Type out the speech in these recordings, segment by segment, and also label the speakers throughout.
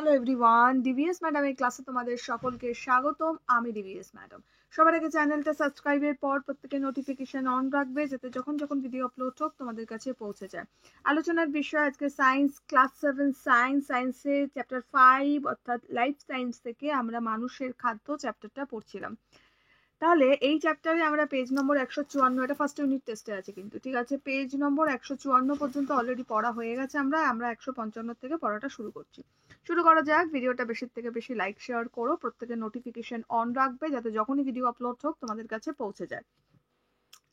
Speaker 1: Hello everyone, DVS ম্যাডামের ক্লাসে তোমাদের সকলকে স্বাগতম। আমি ডিভিএস ম্যাডাম। সবার আগে চ্যানেলটা সাবস্ক্রাইবের পর প্রত্যেকের নোটিফিকেশন অন রাখবে, যাতে যখন যখন ভিডিও আপলোড হোক তোমাদের কাছে পৌঁছে যায়। আলোচনার বিষয় আজকে সায়েন্স, ক্লাস 7 সায়েন্স। সায়েন্সে চ্যাপ্টার 5 অর্থাৎ লাইফ সায়েন্স থেকে আমরা মানুষের খাদ্য চ্যাপ্টারটা পড়ছিলাম। তাহলে এই চ্যাপ্টারে আমরা পেজ নম্বর 154, এটা ফার্স্ট ইউনিট টেস্টে আছে কিন্তু, ঠিক আছে, পেজ নম্বর 154 পর্যন্ত অলরেডি পড়া হয়ে গেছে। আমরা 155 থেকে পড়াটা শুরু করছি। শুরু করা যাক। ভিডিওটা বেশি থেকে বেশি লাইক শেয়ার করো, প্রত্যেকের নোটিফিকেশন অন রাখবে, যাতে যখনই ভিডিও আপলোড হোক তোমাদের কাছে পৌঁছে যায়।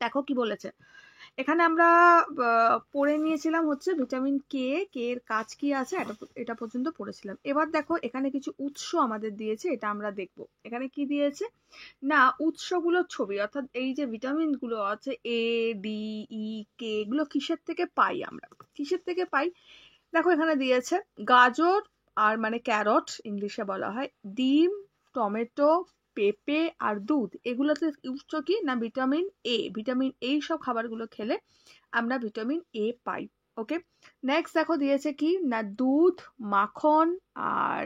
Speaker 1: দেখো কি বলেছে এখানে। আমরা পড়ে নিয়েছিলাম হচ্ছে ভিটামিন কে, কে এর কাজ কি আছে, এটা পর্যন্ত পড়েছিলাম। এবার দেখো এখানে কিছু উৎস আমাদের দিয়েছে, এটা আমরা দেখব। এখানে কি দিয়েছে না, উৎসগুলোর ছবি, অর্থাৎ এই যে ভিটামিন গুলো আছে এ, ডি, ই, কে, এগুলো কিসের থেকে পাই আমরা, কিসের থেকে পাই। দেখো এখানে দিয়েছে গাজর, আর মানে ক্যারট ইংলিশে বলা হয়, ডিম, টমেটো, পেঁপে আর দুধ। এগুলোতে উৎস কি না ভিটামিন এ। ভিটামিন এই সব খাবারগুলো খেলে আমরা vitamin A pi. Okay, next দেখো দিয়েছে কি না দুধ, মাখন আর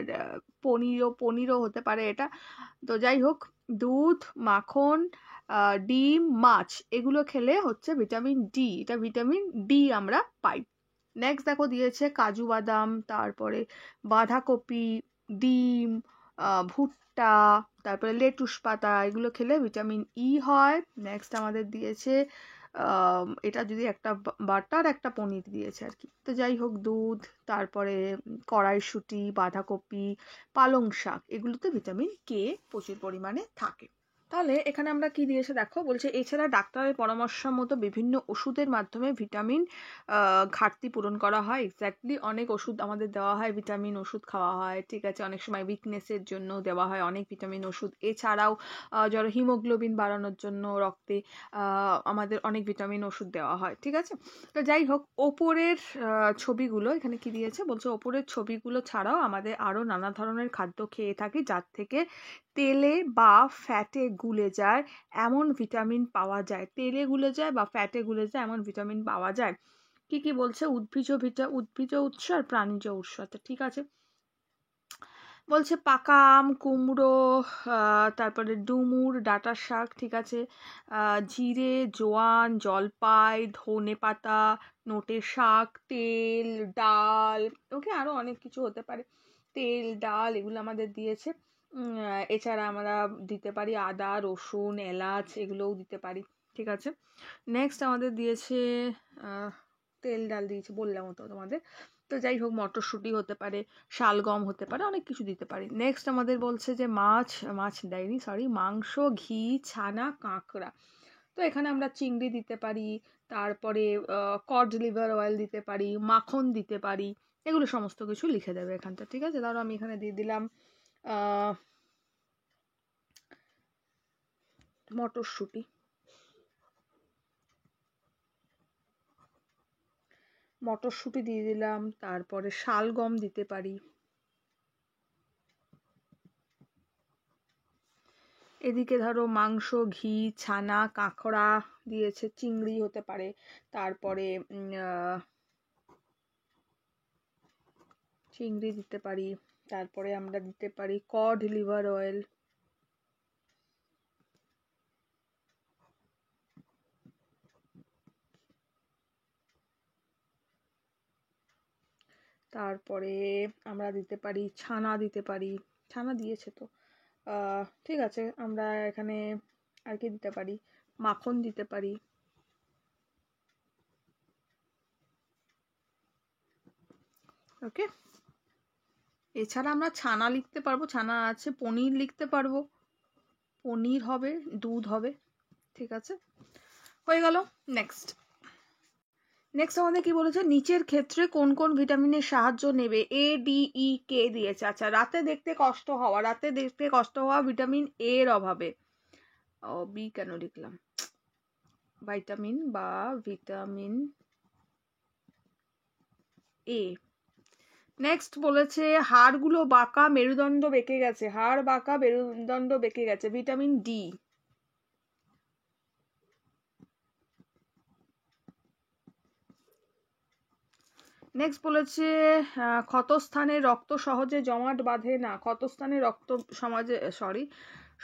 Speaker 1: পনিরও হতে পারে এটা। তো যাই হোক, দুধ, মাখন, ডিম, মাছ, এগুলো খেলে হচ্ছে ভিটামিন ডি। এটা ভিটামিন ডি আমরা পাই। নেক্সট দেখো দিয়েছে কাজু বাদাম, তারপরে বাঁধাকপি, ডিম, ভুট্টা, তারপরে লেটুস পাতা, এগুলো খেলে ভিটামিন ই হয়। নেক্সট আমাদের দিয়েছে এটা যদি একটা বাটার একটা পনির দিয়েছে আর কি। তো যাই হোক, দুধ, তারপরে কড়াইশুঁটি, বাঁধাকপি, পালং শাক, এগুলোতে ভিটামিন কে প্রচুর পরিমাণে থাকে। তাহলে এখানে আমরা কি দিয়েছে দেখো, বলছে এছাড়া ডাক্তারের পরামর্শ মতো বিভিন্ন ওষুধের মাধ্যমে ভিটামিন ঘাটতি পূরণ করা হয়। এক্স্যাক্টলি, অনেক ওষুধ আমাদের দেওয়া হয়, ভিটামিন ওষুধ খাওয়া হয়, ঠিক আছে, অনেক সময় উইকনেসের জন্য দেওয়া হয় অনেক ভিটামিন ওষুধ। এছাড়াও যারা হিমোগ্লোবিন বাড়ানোর জন্য রক্তে আমাদের অনেক ভিটামিন ওষুধ দেওয়া হয়, ঠিক আছে। তো যাই হোক, ওপরের ছবিগুলো এখানে কি দিয়েছে, বলছে ওপরের ছবিগুলো ছাড়াও আমাদের আরো নানা ধরনের খাদ্য খেয়ে থাকি, যার থেকে তেলে বা ফ্যাটে গুলে যায় এমন ভিটামিন পাওয়া যায়। তেলে গুলে যায় বা ফ্যাটে গুলে যায় এমন ভিটামিন পাওয়া যায়। কি কি বলছে, উদ্ভিজ উৎস আর প্রাণীজ উৎস। ঠিক আছে, বলছে পাকা আম, কুমড়ো, তারপরে ডুমুর, ডাঁটা শাক, ঠিক আছে, জিরে, জোয়ান, জলপাই, ধনে পাতা, নোটে শাক, তেল, ডাল, ওকে, আরো অনেক কিছু হতে পারে। তেল, ডাল, এগুলো আমাদের দিয়েছে। এছাড়া আমরা দিতে পারি আদা, রসুন, এলাচ, এগুলোও দিতে পারি, ঠিক আছে। নেক্সট আমাদের দিয়েছে তেল, ডাল দিয়েছে বললাম তো তোমাদের। তো যাই হোক, মটরশুঁটি হতে পারে, শালগম হতে পারে, অনেক কিছু দিতে পারি। নেক্সট আমাদের বলছে যে মাছ দেয়নি, সরি, মাংস, ঘি, ছানা, কাঁকড়া। তো এখানে আমরা চিংড়ি দিতে পারি, তারপরে কড লিভার অয়েল দিতে পারি, মাখন দিতে পারি, এগুলো সমস্ত কিছু লিখে দেবে এখানটা, ঠিক আছে। ধরো আমি এখানে দিয়ে দিলাম মটরশুঁটি, মটরশুঁটি দিয়ে দিলাম, তারপরে শালগম দিতে পারি। এদিকে ধরো মাংস, ঘি, ছানা, কাঁকড়া দিয়েছে, চিংড়ি হতে পারে, তারপরে চিংড়ি দিতে পারি, তারপরে আমরা দিতে পারি কড লিভার অয়েল, তারপরে আমরা দিতে পারি ছানা, দিতে পারি, ছানা দিয়েছে তো, ঠিক আছে। আমরা এখানে আর কি দিতে পারি, মাখন দিতে পারি, ওকে। এছাড়া আমরা ছানা লিখতে পারবো, ছানা আছে, পনির লিখতে পারবো, পনির হবে, দুধ হবে, ঠিক আছে, হয়ে গেল। নেক্সট আমাদের কি বলেছে, নিচের ক্ষেত্রে কোন কোন ভিটামিনের সাহায্য নেবে। এ, ডি, ই, কে দিয়েছে। আচ্ছা, রাতে দেখতে কষ্ট হওয়া ভিটামিন এ এর অভাবে। ও, বি কেন লিখলাম, ভিটামিন এ। নেক্সট বলেছে হাড়গুলো বাঁকা, মেরুদণ্ড বেঁকে গেছে, হাড় বাঁকা, মেরুদণ্ড বেঁকে গেছে, ভিটামিন ডি। নেক্সট বলেছে ক্ষতস্থানে রক্ত সহজে জমাট বাঁধে না, ক্ষতস্থানে রক্ত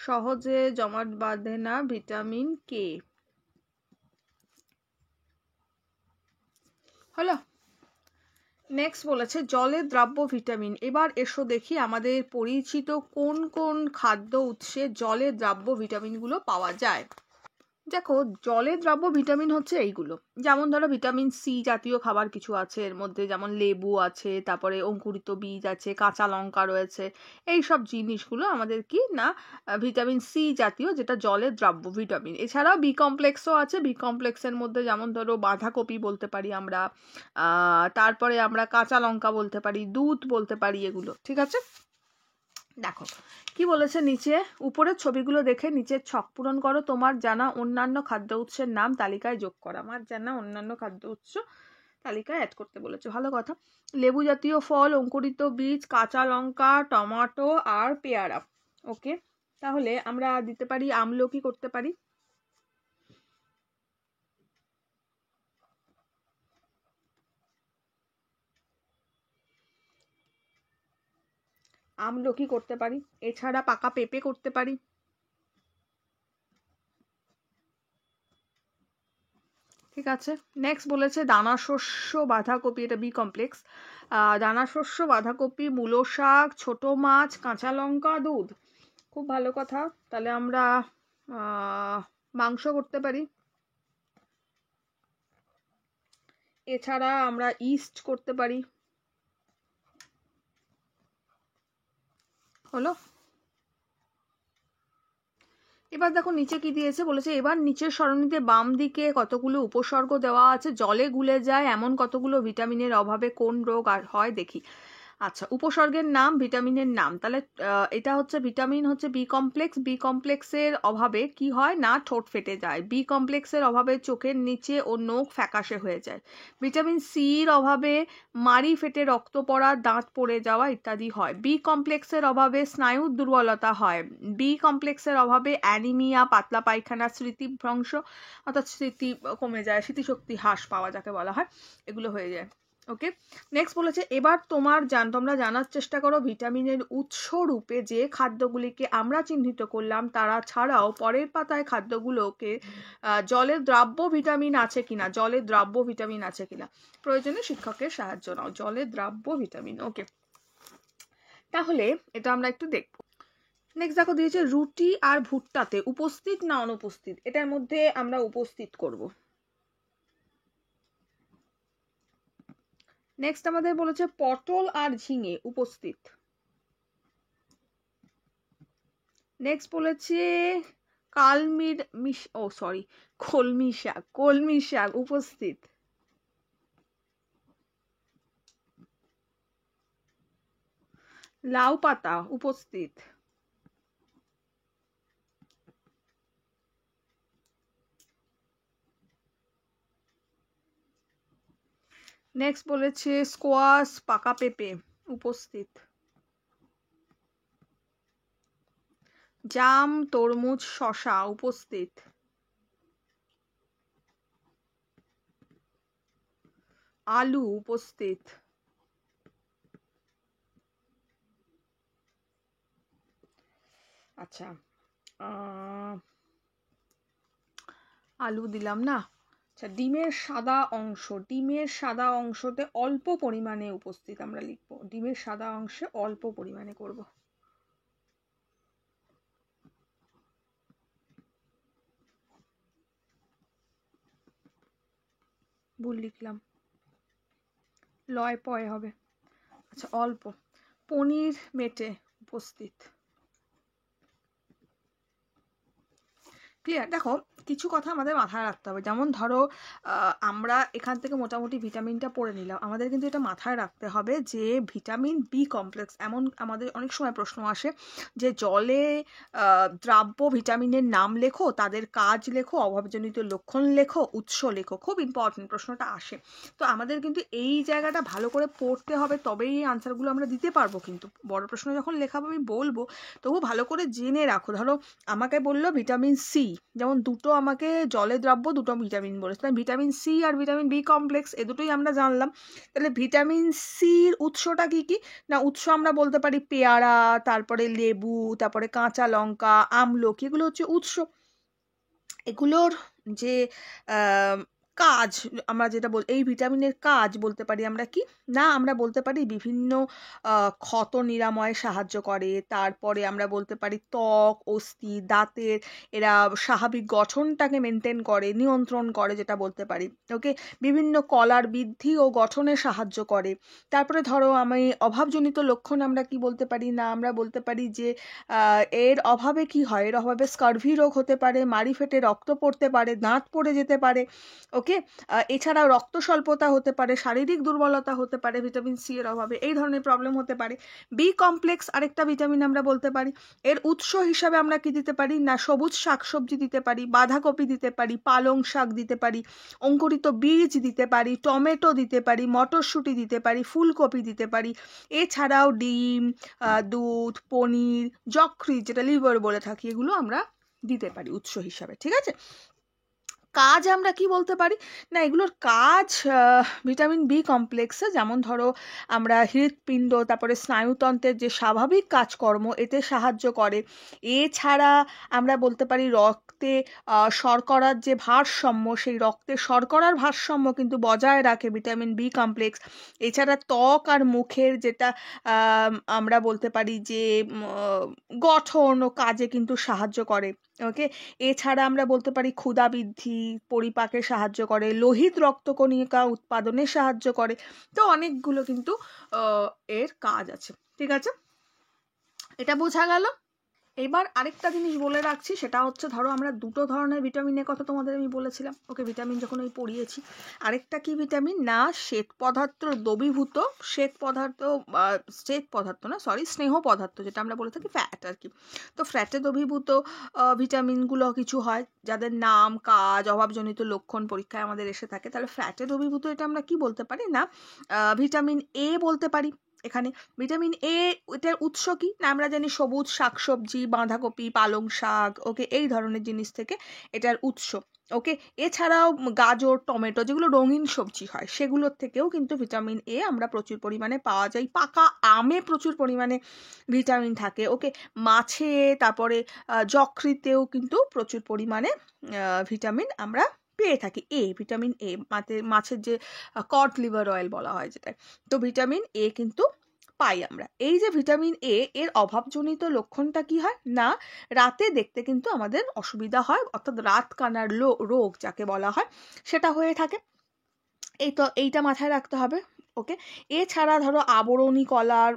Speaker 1: সহজে জমাট বাঁধে না, ভিটামিন কে। হলো। নেক্সট বলেছে জলে দ্রাব্য ভিটামিন। এবার এসো দেখি আমাদের পরিচিত কোন কোন খাদ্য উৎসে জলে দ্রাব্য ভিটামিনগুলো পাওয়া যায়। দেখো জলে দ্রাব্য ভিটামিন হচ্ছে এইগুলো, যেমন ধরো ভিটামিন সি জাতীয় খাবার কিছু আছে এর মধ্যে, যেমন লেবু আছে, তারপরে অঙ্কুরিত বীজ আছে, কাঁচা লঙ্কা রয়েছে, এই সব জিনিসগুলো আমাদের কি না ভিটামিন সি জাতীয়, যেটা জলে দ্রাব্য ভিটামিন। এছাড়াও বি কমপ্লেক্সও আছে, বি কমপ্লেক্সের মধ্যে যেমন ধরো বাঁধাকপি বলতে পারি আমরা, তারপরে আমরা কাঁচা লঙ্কা বলতে পারি, দুধ বলতে পারি, এগুলো ঠিক আছে। দেখো কি বলেছে নিচে, উপরের ছবিগুলো দেখে নিচের ছক পূরণ করো, তোমার জানা অন্যান্য খাদ্য উৎসের নাম তালিকায় যোগ করা। আমার জানা অন্যান্য খাদ্য উৎস তালিকায় অ্যাড করতে বলেছে, ভালো কথা। লেবু জাতীয় ফল, অঙ্কুরিত বীজ, কাঁচা লঙ্কা, টমেটো আর পেয়ারা। ওকে, তাহলে আমরা দিতে পারি আমলকি, করতে পারি আমলকি করতে পারি, এছাড়া পাকা পেঁপে করতে পারি। ঠিক আছে। নেক্সট বলেছে দানা শস্য বাঁধাকপি, এটা বি কমপ্লেক্স। দানা শস্য বাঁধাকপি, মূলো শাক, ছোট মাছ, কাঁচা লঙ্কা, দুধ। খুব ভালো কথা, তাহলে আমরা মাংস করতে পারি, এছাড়া আমরা ইস্ট করতে পারি। হলো। এবার দেখো নিচে কি দিয়েছে, বলেছে এবার নিচের সরণিতে বাম দিকে কতগুলো উপসর্গ দেওয়া আছে, জলে গুলে যায় এমন কতগুলো ভিটামিনের অভাবে কোন রোগ আর হয় দেখি। আচ্ছা, উপসর্গের নাম, ভিটামিনের নাম, তাহলে এটা হচ্ছে ভিটামিন হচ্ছে বি কমপ্লেক্স, বি কমপ্লেক্সের অভাবে কি হয় না ঠোঁট ফেটে যায়, বি কমপ্লেক্সের অভাবে চোখের নিচে ও নখ ফ্যাকাশে হয়ে যায়, ভিটামিন সির অভাবে মাড়ি ফেটে রক্ত পড়া, দাঁত পড়ে যাওয়া ইত্যাদি হয়, বি কমপ্লেক্সের অভাবে স্নায়ুর দুর্বলতা হয়, বি কমপ্লেক্সের অভাবে অ্যানিমিয়া, পাতলা পায়খানা, স্মৃতিভ্রংশ অর্থাৎ স্মৃতি কমে যায়, স্মৃতিশক্তি হ্রাস পাওয়া যাকে বলা হয়, এগুলো হয়ে যায়। ওকে। নেক্সট বলেছে এবার তোমরা জানার চেষ্টা করো ভিটামিনের উৎস রূপে যে খাদ্যগুলিকে আমরা চিহ্নিত করলাম তারা ছাড়াও পরের পাতায় খাদ্যগুলোকে জলে দ্রাব্য ভিটামিন আছে কিনা, জলে দ্রাব্য ভিটামিন আছে কিনা, প্রয়োজনে শিক্ষকের সাহায্য নাও, জলে দ্রাব্য ভিটামিন। ওকে, তাহলে এটা আমরা একটু দেখবো। নেক্সট দেখো দিয়েছে রুটি আর ভুট্টাতে উপস্থিত না অনুপস্থিত, এটার মধ্যে আমরা উপস্থিত করব। নেক্সট আমাদের বলেছে পটল আর ঝিঙে উপস্থিত। নেক্সট বলেছে কলমি শাক উপস্থিত। লাউ পাতা উপস্থিত। নেক্সট বলেছে স্কোয়াশ, পাকা পেঁপে উপস্থিত। জাম, তরমুজ, শসা উপস্থিত। আলু উপস্থিত। আচ্ছা, আলু দিলাম না। আচ্ছা, ডিমের সাদা অংশতে অল্প পরিমাণে উপস্থিত আমরা লিখবো, ডিমের সাদা অংশে অল্প পরিমাণে করব। ভুল লিখলাম, লয় পয় হবে। আচ্ছা, অল্প। পনির মেটে উপস্থিত। ক্লিয়ার। দেখো কিছু কথা আমাদের মাথায় রাখতে হবে, যেমন ধরো আমরা এখান থেকে মোটামুটি ভিটামিনটা পড়ে নিলাম, আমাদের কিন্তু এটা মাথায় রাখতে হবে যে ভিটামিন বি কমপ্লেক্স, এমন আমাদের অনেক সময় প্রশ্ন আসে যে জলে দ্রাব্য ভিটামিনের নাম লেখো, তাদের কাজ লেখো, অভাবজনিত লক্ষণ লেখো, উৎস লেখো, খুব ইম্পর্টেন্ট প্রশ্নটা আসে। তো আমাদের কিন্তু এই জায়গাটা ভালো করে পড়তে হবে, তবেই এই আনসারগুলো আমরা দিতে পারবো। কিন্তু বড় প্রশ্ন যখন লেখাবো আমি বলবো, তবু ভালো করে জেনে রাখো। ধরো আমাকে বললো ভিটামিন সি, যেমন দুটো আমাকে জলে দ্রাব্য দুটো ভিটামিন বলেছে, তাই ভিটামিন সি আর ভিটামিন বি কমপ্লেক্স এ দুটোই আমরা জানলাম। তাহলে ভিটামিন সির উৎসটা কি কি? না উৎস আমরা বলতে পারি পেয়ারা, তারপরে লেবু, তারপরে কাঁচা লঙ্কা, আমলকি, এগুলো হচ্ছে উৎস। এগুলোর যে কাজ আমরা যেটা এই ভিটামিনের কাজ বলতে পারি আমরা কি না, আমরা বলতে পারি বিভিন্ন ক্ষত নিরাময়ে সাহায্য করে। তারপরে আমরা বলতে পারি ত্বক, অস্থি, দাঁতের এরা স্বাভাবিক গঠনটাকে মেনটেন করে, নিয়ন্ত্রণ করে যেটা বলতে পারি। ওকে, বিভিন্ন কলার বৃদ্ধি ও গঠনে সাহায্য করে। তারপরে ধরো আমি অভাবজনিত লক্ষণ আমরা কি বলতে পারি না, আমরা বলতে পারি যে এর অভাবে কি হয়, এর অভাবে স্কার্ভি রোগ হতে পারে, মাড়ি ফেটে রক্ত পড়তে পারে, দাঁত পড়ে যেতে পারে। ওকে, এছাড়াও রক্ত স্বল্পতা হতে পারে, শারীরিক দুর্বলতা হতে পারে ভিটামিন সি এর অভাবে, এই ধরনের প্রবলেম হতে পারে। বি কমপ্লেক্স আরেকটা ভিটামিন আমরা বলতে পারি। এর উৎস হিসাবে আমরা কি দিতে পারি না, সবুজ শাকসবজি দিতে পারি, বাঁধাকপি দিতে পারি, পালং শাক দিতে পারি, অঙ্কুরিত বীজ দিতে পারি, টমেটো দিতে পারি, মটরশুঁটি দিতে পারি, ফুলকপি দিতে পারি। এছাড়াও ডিম, দুধ, পনির, যকৃৎ যেটা লিভার বলে থাকি, এগুলো আমরা দিতে পারি উৎস হিসাবে। ঠিক আছে, কাজ আমরা কি বলতে পারি না, এগুলোর কাজ ভিটামিন বি কমপ্লেক্সে যেমন ধরো আমরা হৃৎপিণ্ড, তারপরে স্নায়ুতন্ত্রের যে স্বাভাবিক কাজকর্ম এতে সাহায্য করে। এছাড়া আমরা বলতে পারি রক্তে শর্করার যে ভারসাম্য, সেই রক্তে শর্করার ভারসাম্য কিন্তু বজায় রাখে ভিটামিন বি কমপ্লেক্স। এছাড়া ত্বক আর মুখের যেটা আমরা বলতে পারি যে গঠন ও কাজে কিন্তু সাহায্য করে। ওকে, এছাড়া আমরা বলতে পারি ক্ষুধা বৃদ্ধি, পরিপাকে সাহায্য করে, লোহিত রক্তকণিকা উৎপাদনে সাহায্য করে। তো অনেকগুলো কিন্তু এর কাজ আছে। ঠিক আছে, এটা বোঝা গেল। এবার আরেকটা জিনিস বলে রাখছি, সেটা হচ্ছে ধরো আমরা দুটো ধরনের ভিটামিনের কথা তোমাদের আমি বলেছিলাম। ওকে, ভিটামিন যখন আমি পড়িয়েছি, আরেকটা কি ভিটামিন না শ্বেত পদার্থ দ্রবীভূত, শ্বেত পদার্থ না সরি স্নেহ পদার্থ যেটা আমরা বলে থাকি ফ্যাট আর কি। তো ফ্যাটে দ্রবীভূত ভিটামিনগুলো কিছু হয় যাদের নাম, কাজ, অভাবজনিত লক্ষণ পরীক্ষায় আমাদের এসে থাকে। তাহলে ফ্যাটে দ্রবীভূত এটা আমরা কি বলতে পারি না, ভিটামিন এ বলতে পারি। এখানে ভিটামিন এ এটার উৎস কি না, আমরা জানি সবুজ শাকসবজি, বাঁধাকপি, পালং শাক, ওকে, এই ধরনের জিনিস থেকে এটার উৎস। ওকে, এছাড়াও গাজর, টমেটো যেগুলো রঙিন সবজি হয় সেগুলোর থেকেও কিন্তু ভিটামিন এ আমরা প্রচুর পরিমাণে পাওয়া যায়। পাকা আমে প্রচুর পরিমাণে ভিটামিন থাকে। ওকে, মাছে, তারপরে যকৃতেও কিন্তু প্রচুর পরিমাণে ভিটামিন আমরা পেয়ে থাকি। ভিটামিন এ মাছের যে কড লিভার অয়েল বলা হয় যেটা, তো ভিটামিন এ কিন্তু পাই আমরা। এই যে ভিটামিন এ এর অভাবজনিত লক্ষণটা কি হয় না, রাতে দেখতে কিন্তু আমাদের অসুবিধা হয়, অর্থাৎ রাত কানার রোগ যাকে বলা হয় সেটা হয়ে থাকে। এইটা মাথায় রাখতে হবে। ওকে, এছাড়া ধরো আবরণী কলার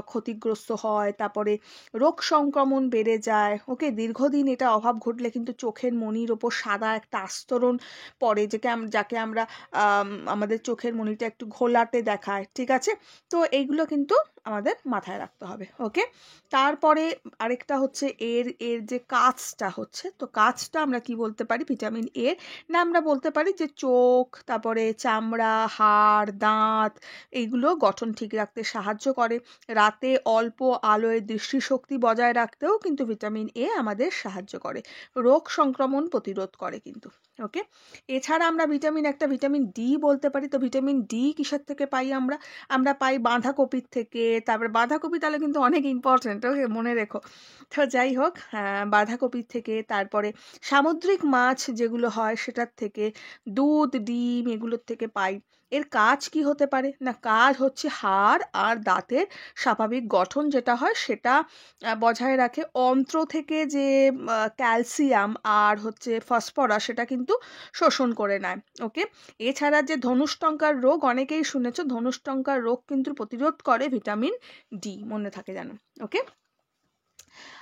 Speaker 1: ক্ষতিগ্রস্ত হয়, তারপরে রোগ সংক্রমণ বেড়ে যায়। ওকে, দীর্ঘদিন এটা অভাব ঘটলে কিন্তু চোখের মণির ওপর সাদা একটা আস্তরণ পড়ে, যাকে আমরা আমাদের চোখের মণিটা একটু ঘোলাটে দেখায়। ঠিক আছে, তো এইগুলো কিন্তু আমাদের মাথায় রাখতে হবে। ওকে, তারপরে আরেকটা হচ্ছে এর যে কাজটা হচ্ছে, তো কাজটা আমরা কি বলতে পারি ভিটামিন এর না, আমরা বলতে পারি যে চোখ, তারপরে চামড়া, হাড়, দাঁত, এইগুলো গঠন ঠিক রাখতে সাহায্য করে। রাতে অল্প আলোয় দৃষ্টিশক্তি বজায় রাখতেও কিন্তু ভিটামিন এ আমাদের সাহায্য করে। রোগ সংক্রমণ প্রতিরোধ করে কিন্তু। ওকে, এছাড়া আমরা একটা ভিটামিন ডি বলতে পারি। তো ভিটামিন ডি কিসের থেকে পাই আমরা পাই বাঁধাকপির থেকে। তারপরে বাঁধাকপি তাহলে কিন্তু অনেক ইম্পর্টেন্ট, ওকে, মনে রেখো। তো যাই হোক, বাঁধাকপির থেকে, তারপরে সামুদ্রিক মাছ যেগুলো হয় সেটার থেকে, দুধ, ডিম, এগুলোর থেকে পাই। এর কাজ কি হতে পারে না, কাজ হচ্ছে হাড় আর দাঁতের স্বাভাবিক গঠন যেটা হয় সেটা বজায় রাখে। অন্ত্র থেকে যে ক্যালসিয়াম আর হচ্ছে ফসফরাস সেটা কিন্তু শোষণ করে নেয়। ওকে, এছাড়া যে ধনুষ্টঙ্কার রোগ, অনেকেই শুনেছ, ধনুষ্টঙ্কার রোগ কিন্তু প্রতিরোধ করে ভিটামিন ডি, মনে থাকে জানো। ওকে,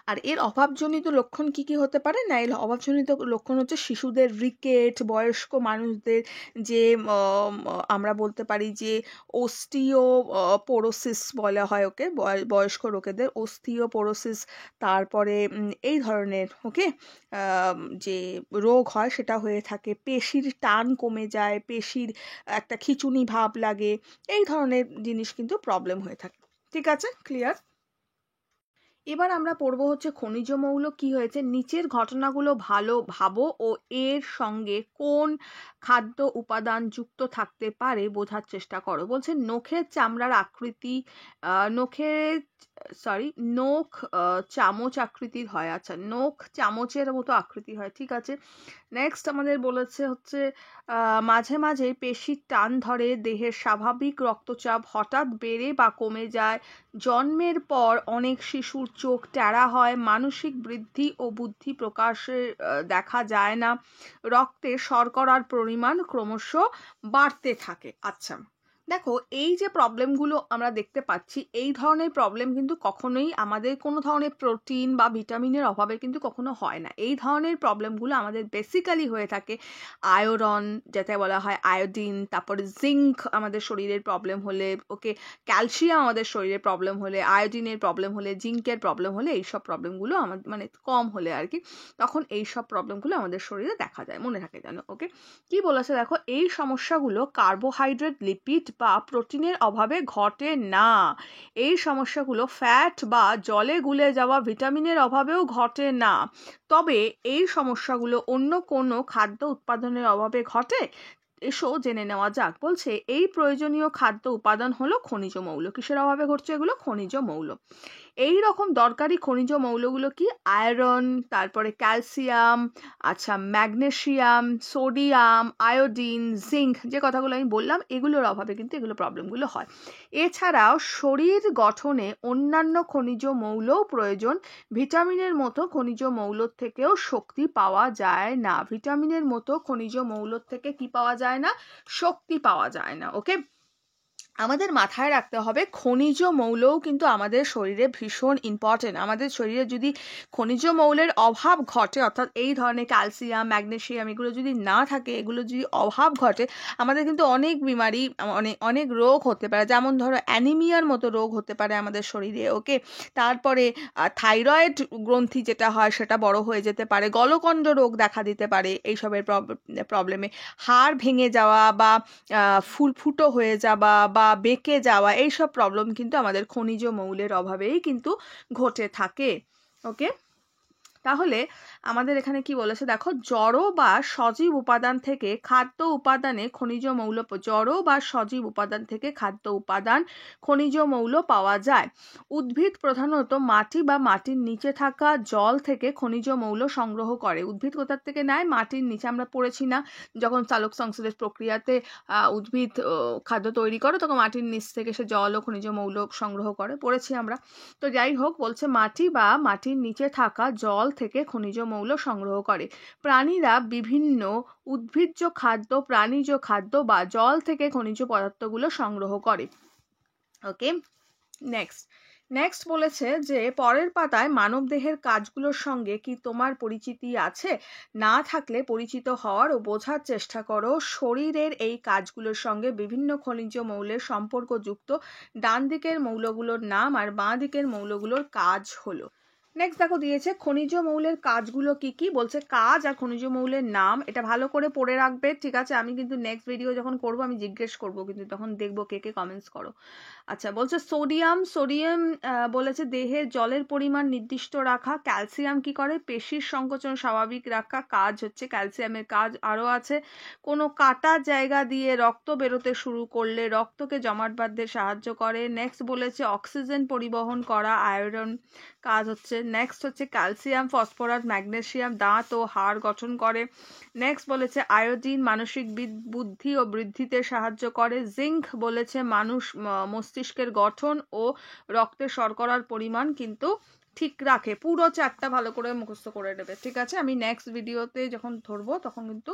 Speaker 1: আর এর অভাবজনিত লক্ষণ কি কি হতে পারে না, এর অভাবজনিত লক্ষণ হচ্ছে শিশুদের রিকেট, বয়স্ক মানুষদের যে আমরা বলতে পারি যে অস্টিওপোরোসিস বলা হয়, ওকে, বয়স্ক লোকেদের অস্টিওপোরোসিস, তারপরে এই ধরনের ওকে যে রোগ হয় সেটা হয়ে থাকে। পেশির টান কমে যায়, পেশির একটা খিঁচুনি ভাব লাগে, এই ধরনের জিনিস কিন্তু প্রবলেম হয়ে থাকে। ঠিক আছে, ক্লিয়ার? এবার আমরা পড়বো হচ্ছে খনিজ মৌল কি হয়েছে, নিচের ঘটনাগুলো ভালো ভাবো ও এর সঙ্গে কোন খাদ্য উপাদান যুক্ত থাকতে পারে বোঝার চেষ্টা করো। বলছে নখের চামড়ার আকৃতি, নখের নখ চামচ আকৃতির হয়। আচ্ছা, নখ চামচের মতো আকৃতি হয়, ঠিক আছে। নেক্সট আমাদের বলেছে হচ্ছে মাঝে মাঝে পেশির টান ধরে, দেহের স্বাভাবিক রক্তচাপ হঠাৎ বেড়ে বা কমে যায়, জন্মের পর অনেক শিশুর চোখ টেরা হয়, মানসিক বৃদ্ধি ও বুদ্ধি প্রকাশে দেখা যায় না, রক্তে শর্করার পরিমাণ ক্রমশ বাড়তে থাকে। আচ্ছা দেখো, এই যে প্রবলেমগুলো আমরা দেখতে পাচ্ছি, এই ধরনের প্রবলেম কিন্তু কখনোই আমাদের কোনো ধরনের প্রোটিন বা ভিটামিনের অভাবে কিন্তু কখনো হয় না। এই ধরনের প্রবলেমগুলো আমাদের বেসিক্যালি হয়ে থাকে আয়রন, যেটা বলা হয় আয়োডিন, তারপরে জিঙ্ক আমাদের শরীরের প্রবলেম হলে, ওকে, ক্যালসিয়াম আমাদের শরীরে প্রবলেম হলে, আয়োডিনের প্রবলেম হলে, জিঙ্কের প্রবলেম হলে, এইসব প্রবলেমগুলো আমাদের মানে কম হলে আর কি, তখন এইসব প্রবলেমগুলো আমাদের শরীরে দেখা যায়, মনে থাকে যেন। ওকে, কি বলেছে দেখো, এই সমস্যাগুলো কার্বোহাইড্রেট, লিপিড বা প্রোটিনের অভাবে ঘটে না। এই সমস্যাগুলো ফ্যাট বা জলে গুলে যাওয়া ভিটামিনের অভাবেও ঘটে না। তবে এই সমস্যাগুলো অন্য কোনো খাদ্য উৎপাদনের অভাবে ঘটে। এসো জেনে নেওয়া যাক। বলছে এই প্রয়োজনীয় খাদ্য উপাদান হলো খনিজ মৌল। কিসের অভাবে ঘটছে এগুলো? খনিজ মৌল। এই রকম দরকারি খনিজ মৌলগুলো কি? আয়রন, তারপরে ক্যালসিয়াম, আচ্ছা ম্যাগনেসিয়াম, সোডিয়াম, আয়োডিন, জিঙ্ক, যে কথাগুলো আমি বললাম, এগুলোর অভাবে কিন্তু এগুলো প্রবলেমগুলো হয়। এছাড়াও শরীর গঠনে অন্যান্য খনিজ মৌলও প্রয়োজন। ভিটামিনের মতো খনিজ মৌলর থেকেও শক্তি পাওয়া যায় না। ভিটামিনের মতো খনিজ মৌলর থেকে কি পাওয়া যায় না? শক্তি পাওয়া যায় না। ওকে, আমাদের মাথায় রাখতে হবে খনিজ মৌলও কিন্তু আমাদের শরীরে ভীষণ ইম্পর্টেন্ট। আমাদের শরীরে যদি খনিজ মৌলের অভাব ঘটে, অর্থাৎ এই ধরনের ক্যালসিয়াম, ম্যাগনেসিয়াম এগুলো যদি না থাকে, এগুলো যদি অভাব ঘটে, আমাদের কিন্তু অনেক বিমারি, অনেক অনেক রোগ হতে পারে। যেমন ধরো অ্যানিমিয়ার মতো রোগ হতে পারে আমাদের শরীরে। ওকে, তারপরে থাইরয়েড গ্রন্থি যেটা হয় সেটা বড় হয়ে যেতে পারে, গলকণ্ড রোগ দেখা দিতে পারে এইসবের প্রবলেমে, হাড় ভেঙে যাওয়া বা ফুটো হয়ে যাওয়া বা বেঁকে যাওয়া, এইসব প্রবলেম কিন্তু আমাদের খনিজ মৌলের অভাবেই কিন্তু ঘটে থাকে। ওকে, তাহলে আমাদের এখানে কি বলেছে দেখো, জড় বা সজীব উপাদান থেকে খাদ্য উপাদানে খনিজ মৌল, জড় বা সজীব উপাদান থেকে খাদ্য উপাদান খনিজ মৌল পাওয়া যায়। উদ্ভিদ প্রধানত মাটি বা মাটির নিচে থাকা জল থেকে খনিজ মৌল সংগ্রহ করে। উদ্ভিদ কোথার থেকে নেয়? মাটির নিচে। আমরা পড়েছি না, যখন সালোক সংশ্লেষ প্রক্রিয়াতে উদ্ভিদ খাদ্য তৈরি করে, তখন মাটির নিচ থেকে সে জল ও খনিজ মৌল সংগ্রহ করে, পড়েছি আমরা। তো যাই হোক, বলছে মাটি বা মাটির নিচে থাকা জল থেকে খনিজ মৌল সংগ্রহ করে। প্রাণীরা বিভিন্ন উদ্ভিজ্জ খাদ্য, প্রাণীজ খাদ্য বা জল থেকে খনিজ পদার্থগুলো সংগ্রহ করে। ওকে, নেক্সট বলেছে যে পরের পাতায় মানবদেহের কাজগুলোর সঙ্গে কি তোমার পরিচিতি আছে? না থাকলে পরিচিত হওয়ার ও বোঝার চেষ্টা করো। শরীরের এই কাজগুলোর সঙ্গে বিভিন্ন খনিজ মৌলের সম্পর্কযুক্ত ডান দিকের মৌলগুলোর নাম আর বাঁ দিকের মৌলগুলোর কাজ হলো। নেক্সট দেখো দিয়েছে খনিজ মৌলের কাজগুলো কি কি। বলছে কাজ আর খনিজ মৌলের নাম, এটা ভালো করে পড়ে রাখবে, ঠিক আছে? আমি কিন্তু নেক্সট ভিডিও যখন করব আমি জিজ্ঞেস করব, কিন্তু তখন দেখবো কে কে কমেন্টস করো। আচ্ছা, বলছে সোডিয়াম বলেছে দেহের জলের পরিমাণ নির্দিষ্ট রাখা। ক্যালসিয়াম কি করে? পেশির সংকোচন স্বাভাবিক রাখা, কাজ হচ্ছে ক্যালসিয়ামের কাজ। আরও আছে কোনো কাটা জায়গা দিয়ে রক্ত বেরোতে শুরু করলে রক্তকে জমাট বাঁধতে সাহায্য করে। নেক্সট বলেছে অক্সিজেন পরিবহন করা, আয়রন কাজ হচ্ছে। নেক্সট হচ্ছে ক্যালসিয়াম, ফসফরাস, ম্যাগনেসিয়াম দাঁত ও হাড় গঠন করে। নেক্সট বলেছে আয়োডিন মানসিক বুদ্ধি ও বৃদ্ধিতে সাহায্য করে। জিঙ্ক বলেছে মস্তিষ্কের গঠন ও রক্তে শর্করার পরিমাণ কিন্তু ঠিক রাখে। পুরো চারটা ভালো করে মুখস্থ করে নেবে, ঠিক আছে? আমি নেক্সট ভিডিওতে যখন ধরবো তখন কিন্তু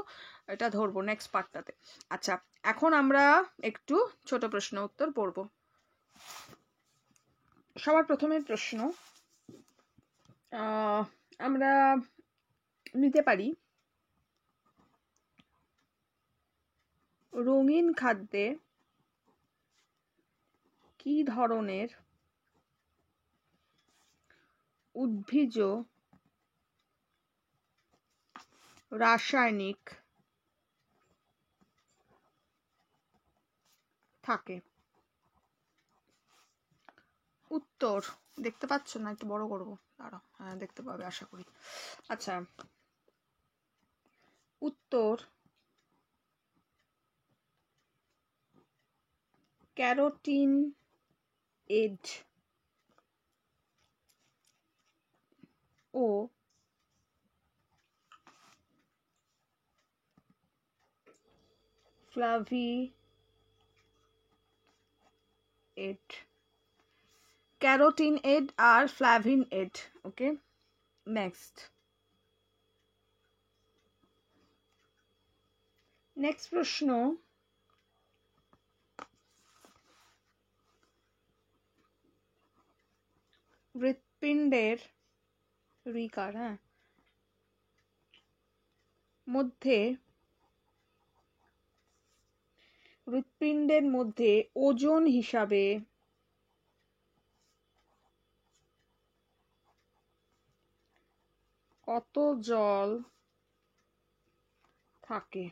Speaker 1: এটা ধরবো নেক্সট পার্টটাতে। আচ্ছা, এখন আমরা একটু ছোট প্রশ্ন উত্তর পড়বো। সবার প্রথমে প্রশ্ন আমরা নিতে পারি, রঙিন খাদ্যে কি ধরনের উদ্ভিজ রাসায়নিক থাকে? উত্তর দেখতে পাচ্ছ না? একটু বড় করবো, দাঁড়াও। হ্যাঁ, দেখতে পাবে আশা করি। আচ্ছা, উত্তর ক্যারোটিন এড ও ফ্লাভিয়েড, ক্যারোটিন এড আর ফ্লাভিন এড। ওকে, নেক্সট প্রশ্ন, হৃৎপিণ্ডের রিকার মধ্যে, হৃৎপিণ্ডের মধ্যে ওজন হিসাবে কত জল থাকে?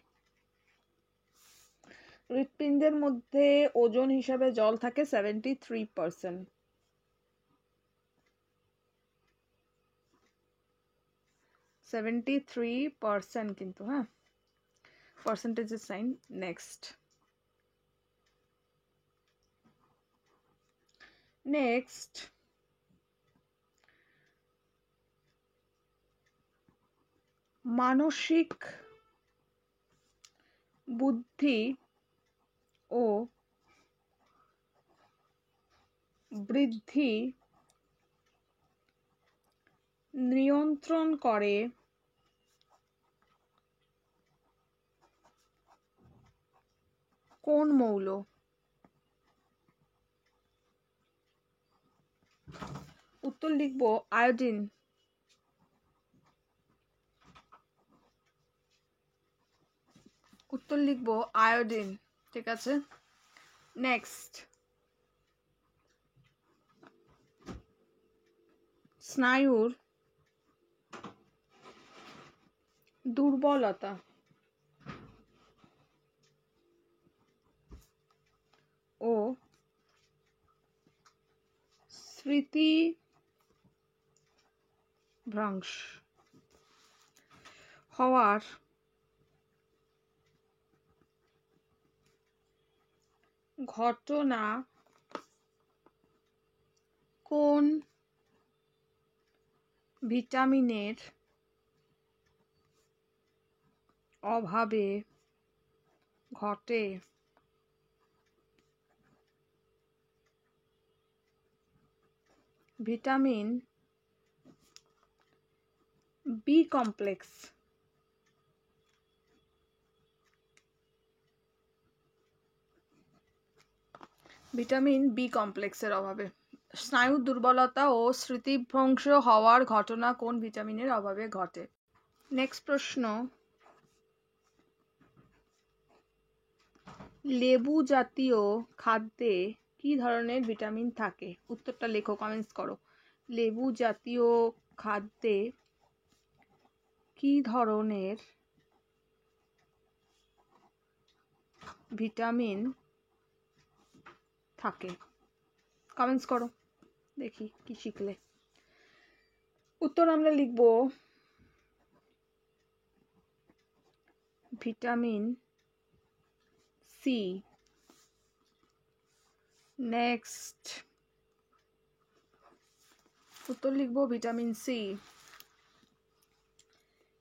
Speaker 1: হৃৎপিণ্ডের মধ্যে ওজন হিসাবে জল থাকে 73%। 73% কিন্তু, হ্যাঁ, পার্সেন্টেজের সাইন। নেক্সট মানসিক বুদ্ধি ও বৃদ্ধি নিয়ন্ত্রণ করে কোন মৌল? উত্তর লিখব আয়োডিন। উত্তর লিখব আয়োডিন। ঠিক আছে, নেক্সট স্নায়ুর দুর্বলতা ও স্মৃতিভ্রংশ হওয়ার ঘটনা কোন ভিটামিনের অভাবে ঘটে? Vitamin B complex. Vitamin B কমপ্লেক্সের অভাবে। স্নায়ুর দুর্বলতা ও স্মৃতিভ্রংশ হওয়ার ঘটনা কোন ভিটামিনের অভাবে ঘটে? নেক্সট প্রশ্ন, লেবু জাতীয় খাদ্যে কি ধরনের ভিটামিন থাকে? উত্তরটা লেখো, কমেন্টস করো। লেবু জাতীয় খাদ্যে কি ধরনের ভিটামিন থাকে? কমেন্টস করো, দেখি কি শিখলে। উত্তর আমরা লিখব ভিটামিন সি। নেক্সট উত্তর লিখব ভিটামিন সি।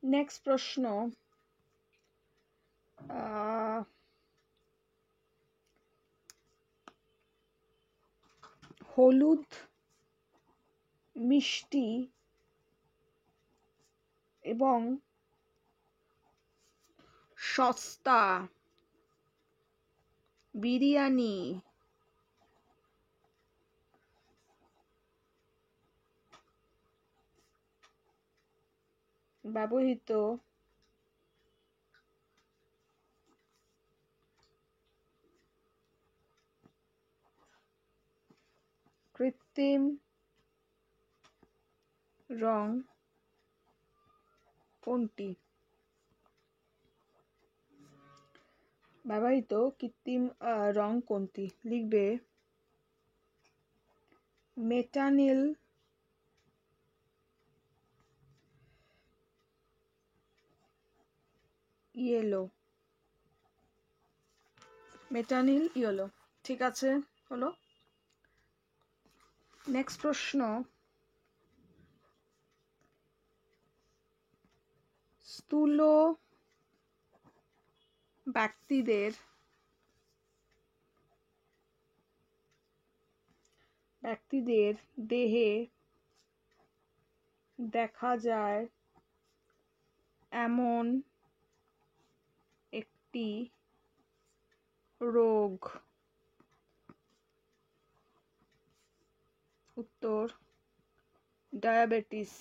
Speaker 1: নেক্সট প্রশ্ন, হলুদ মিষ্টি এবং সস্তা বিরিয়ানি ব্যবহৃত কৃত্রিম রং কোনটি? ব্যবহৃত কৃত্রিম রং কোনটি? লিখবে মেটানিল ইয়েলো, মেটানিল ইয়েলো, ঠিক আছে হলো। নেক্সট প্রশ্ন, স্থূল ব্যক্তিদের দেহে দেখা যায় এমন একটি রোগ, উত্তর ডায়াবেটিস।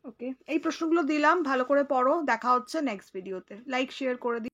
Speaker 1: ওকে, এই প্রশ্নগুলো দিলাম, ভালো করে পড়ো। দেখা হচ্ছে নেক্সট ভিডিওতে। লাইক শেয়ার করে দিও।